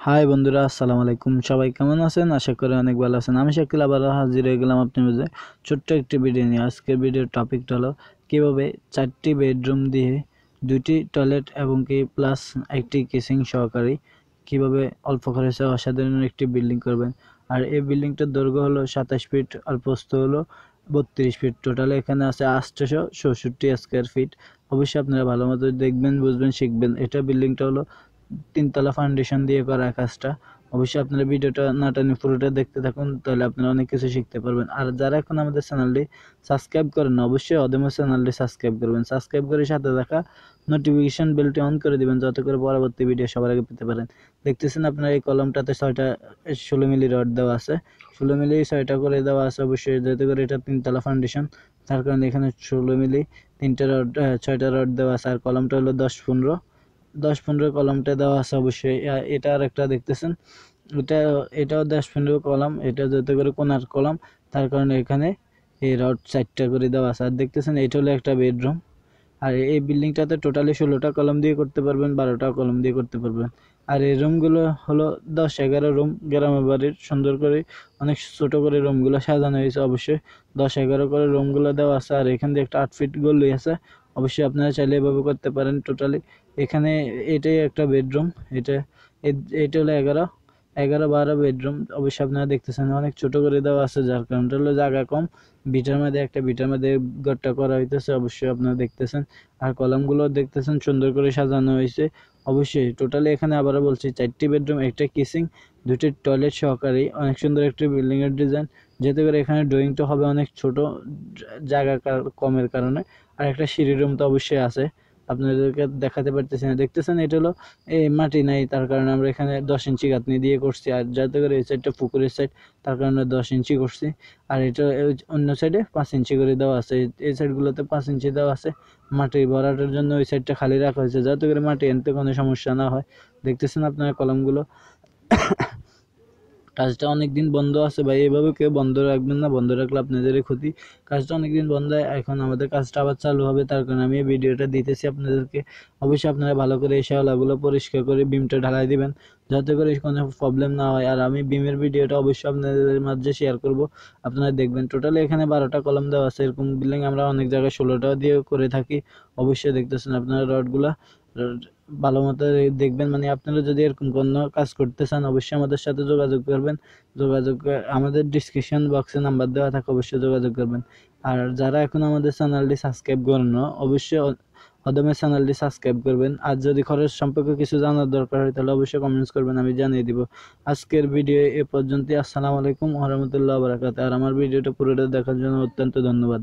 High বন্ধুরা, আসসালামু আলাইকুম। সবাই কেমন আছেন? আশা করি অনেক ভালো আছেন। আমি শাকিল আবার হাজির হয়ে গেলাম আপনার মাঝে ছোট্ট একটি ভিডিও নিয়ে। আজকের ভিডিওর টপিকটা হলো কীভাবে 4টি বেডরুম দিয়ে 2টি টয়লেট এবং কি প্লাস একটি কিচেন সহকারী কীভাবে অল্প খরচে অসাধারণ একটি বিল্ডিং করবেন। আর এই বিল্ডিংটার দৈর্ঘ্য হলো 27 ফিট আর প্রস্থ হলো 32 ফিট। টোটাল এখানে আছে 866 স্কোয়ার ফিট। অবশ্যই আপনারা ভালো মতো দেখবেন, বুঝবেন, শিখবেন। এটা বিল্ডিংটা হলো 3তলা ফাউন্ডেশন দিয়ে করা কাজটা। অবশ্যই আপনারা ভিডিওটা না টেনে পুরোটা দেখতে থাকুন, তাহলে আপনারা অনেক কিছু শিখতে পারবেন। আর যারা এখন আমাদের চ্যানেলটি সাবস্ক্রাইব করেন না, অবশ্যই অদমের চ্যানেলটি সাবস্ক্রাইব করবেন। সাবস্ক্রাইব করে সাথে থাকা নোটিফিকেশন বেলটি অন করে দিবেন, যাতে করে পরবর্তী ভিডিও সবার আগে পেতে পারেন। দেখতেছেন আপনার এই কলমটাতে 16 মিলি রড দেওয়া আছে, 16 মিলি 6টা করে দেওয়া আছে। অবশ্যই যাতে করে এটা 3তলা ফাউন্ডেশন, তার কারণে এখানে 16 মিলি 3টা রড 6টা রড দেওয়া আছে। আর কলমটা হলো 10-15 কলমটা দেওয়া আছে। অবশ্যই এটা আর একটা দেখতেছেন, এটাও 10-15 কলম, এটা যাতে করে কোনার কলম, তার কারণে এখানে এই রড 4টা করে দেওয়া আছে। আর দেখতেছেন এটা হলো একটা বেডরুম। আর এই বিল্ডিংটাতে টোটালি 16টা কলম দিয়ে করতে পারবেন, 12টা কলম দিয়ে করতে পারবেন। আর এই রুমগুলো হলো 10-11 রুম। গ্রামের বাড়ির সুন্দর করে অনেক ছোট করে রুমগুলো সাজানো হয়েছে। অবশ্যই 10-11 করে রুমগুলো দেওয়া আছে। আর এখান দিয়ে একটা 8 ফিট গলি আছে। অবশ্যই আপনারা চাইলে এভাবে করতে পারেন। টোটালি এখানে এটাই একটা বেডরুম। এটা হলো 11-12 বেডরুম। অবশ্যই আপনারা দেখতেছেন অনেক ছোট করে দেওয়া আছে, যার কারণটা হলো জায়গা কম। বিটার মধ্যে ঘরটা করা হইতেছে। অবশ্যই আপনারা দেখতেছেন। আর কলামগুলো দেখতেছেন সুন্দর করে সাজানো হয়েছে। অবশ্যই টোটালি এখানে আবারও বলছি 4টি বেডরুম, একটা কিচেন, 2টি টয়লেট সহকারী অনেক সুন্দর একটি বিল্ডিংয়ের ডিজাইন। যাতে করে এখানে ড্রয়িংটা হবে অনেক ছোট, জায়গা কমের কারণে। আর একটা সিঁড়ি রুম তো অবশ্যই আছে, আপনাদেরকে দেখাতে পারতেছি না। দেখতেছেন এটা হলো এই মাটি নাই, তার কারণে আমরা এখানে 10 ইঞ্চি গাঁথনি দিয়ে করছি। আর যাতে করে এই সাইডটা পুকুরের সাইড, তার কারণে 10 ইঞ্চি করছি। আর এটা অন্য সাইডে 5 ইঞ্চি করে দেওয়া আছে। এই সাইডগুলোতে 5 ইঞ্চি দেওয়া আছে মাটি ভরাটার জন্য। ওই সাইডটা খালি রাখা হয়েছে যাতে করে মাটি আনতে কোনো সমস্যা না হয়। দেখতেছেন আপনারা কলমগুলো। কাজটা অনেকদিন বন্ধ আছে ভাই, এভাবে কেউ বন্ধ রাখবেন না, বন্ধ রাখলে আপনাদেরই ক্ষতি। কাজটা অনেকদিন বন্ধ হয়, এখন আমাদের কাজটা আবার চালু হবে, তার কারণে আমি এই ভিডিওটা দিতেছি আপনাদেরকে। অবশ্যই আপনারা ভালো করে এই শেওলাগুলো পরিষ্কার করে বিমটা ঢালাই দিবেন, যাতে করে কোনো প্রবলেম না হয়। আর আমি বিমের ভিডিওটা অবশ্যই আপনাদের মাঝে শেয়ার করব, আপনারা দেখবেন। টোটালি এখানে 12টা কলম দেওয়া আছে। এরকম বিল্ডিং আমরা অনেক জায়গায় 16টা দিয়ে করে থাকি। অবশ্যই দেখতেছেন আপনারা রডগুলা ভালো মতো দেখবেন। মানে আপনারা যদি এরকম কোনো কাজ করতে চান, অবশ্যই আমাদের সাথে যোগাযোগ করবেন। আমাদের ডিসক্রিপশন বক্সে নাম্বার দেওয়া থাকে, অবশ্যই যোগাযোগ করবেন। আর যারা এখন আমাদের চ্যানেলটি সাবস্ক্রাইব করেন না, অবশ্যই অদমের চ্যানেলটি সাবস্ক্রাইব করবেন। আর যদি খরচ সম্পর্কে কিছু জানার দরকার হয়, তাহলে অবশ্যই কমেন্টস করবেন, আমি জানিয়ে দিব। আজকের ভিডিও এ পর্যন্তই। আসসালামু আলাইকুম ওয়া রাহমাতুল্লাহি ওয়া বারাকাতুহু। আর আমার ভিডিওটা পুরোটা দেখার জন্য অত্যন্ত ধন্যবাদ।